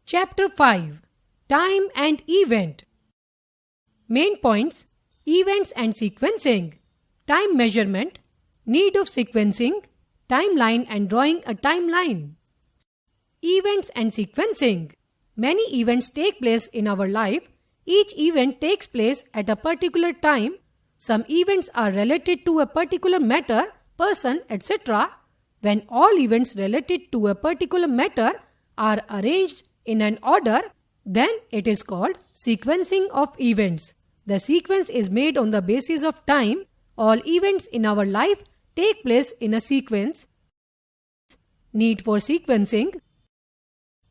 Chapter 5. Time and Event. Main points: events and sequencing, time measurement, need of sequencing, timeline and drawing a timeline. Events and sequencing. Many events take place in our life. Each event takes place at a particular time. Some events are related to a particular matter, person, etc. When all events related to a particular matter are arranged in an order, then it is called sequencing of events. The sequence is made on the basis of time. All events in our life take place in a sequence. Need for sequencing.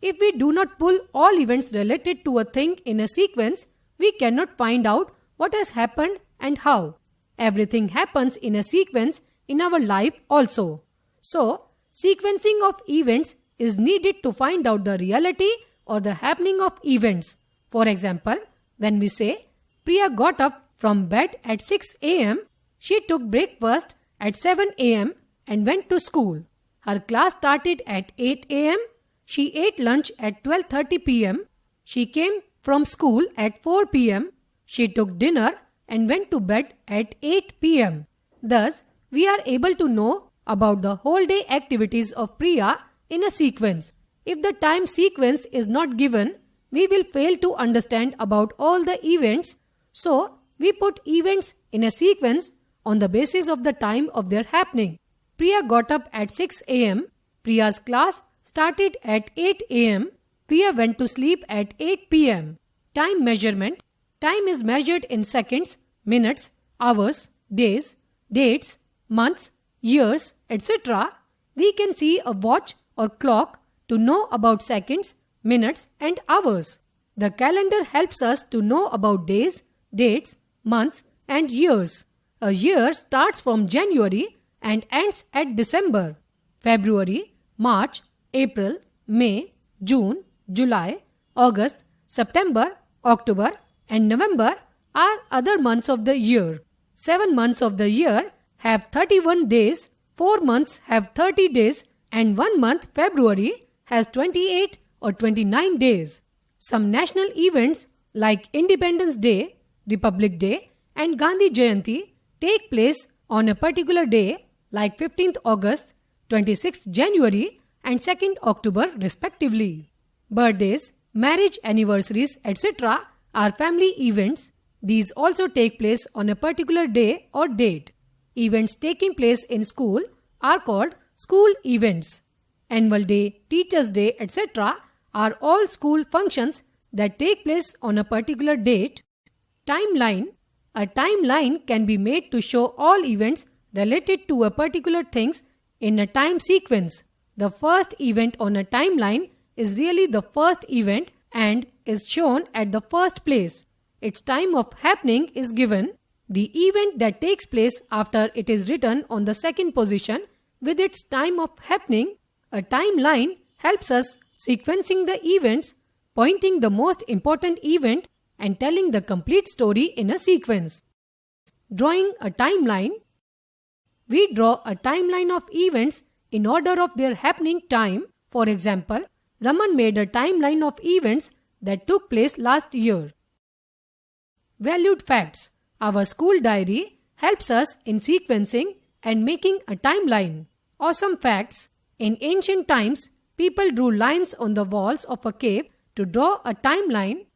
If we do not pull all events related to a thing in a sequence, we cannot find out what has happened and how. Everything happens in a sequence in our life also. So, sequencing of events is needed to find out the reality or the happening of events. For example, when we say Priya got up from bed at 6 a.m., she took breakfast at 7 a.m. and went to school. Her class started at 8 a.m. She ate lunch at 12:30 p.m. She came from school at 4 p.m. She took dinner and went to bed at 8 p.m. Thus, we are able to know about the whole day activities of Priya in a sequence. If the time sequence is not given, we will fail to understand about all the events. So, we put events in a sequence on the basis of the time of their happening. Priya got up at 6 a.m. Priya's class started at 8 a.m. Priya went to sleep at 8 p.m. Time measurement. Time is measured in seconds, minutes, hours, days, dates, months, years, etc. We can see a watch or clock to know about seconds, minutes and hours. The calendar helps us to know about days, dates, months and years. A year starts from January and ends at December. February, March, April, May, June, July, August, September, October and November are other months of the year. 7 months of the year have 31 days, 4 months have 30 days and 1 month, February, has 28 or 29 days. Some national events like Independence Day, Republic Day and Gandhi Jayanti take place on a particular day like 15th August, 26th January and 2nd October respectively. Birthdays, marriage anniversaries, etc. are family events. These also take place on a particular day or date. Events taking place in school are called school events. Annual Day, Teachers' Day, etc. are all school functions that take place on a particular date. Timeline. A timeline can be made to show all events related to a particular things in a time sequence. The first event on a timeline is really the first event and is shown at the first place. Its time of happening is given. The event that takes place after it is written on the second position with its time of happening. A timeline helps us sequencing the events, pointing the most important event and telling the complete story in a sequence. Drawing a timeline. We draw a timeline of events in order of their happening time. For example, Raman made a timeline of events that took place last year. Valued facts. Our school diary helps us in sequencing and making a timeline. Awesome facts. In ancient times, people drew lines on the walls of a cave to draw a timeline.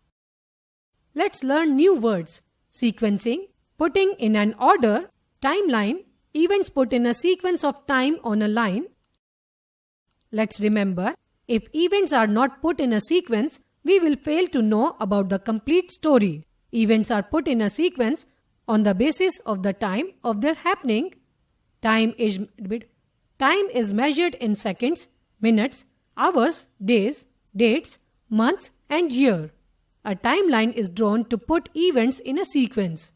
Let's learn new words. Sequencing, putting in an order, timeline, events put in a sequence of time on a line. Let's remember, if events are not put in a sequence, we will fail to know about the complete story. Events are put in a sequence on the basis of the time of their happening. Time is measured in seconds, minutes, hours, days, dates, months and year. A timeline is drawn to put events in a sequence.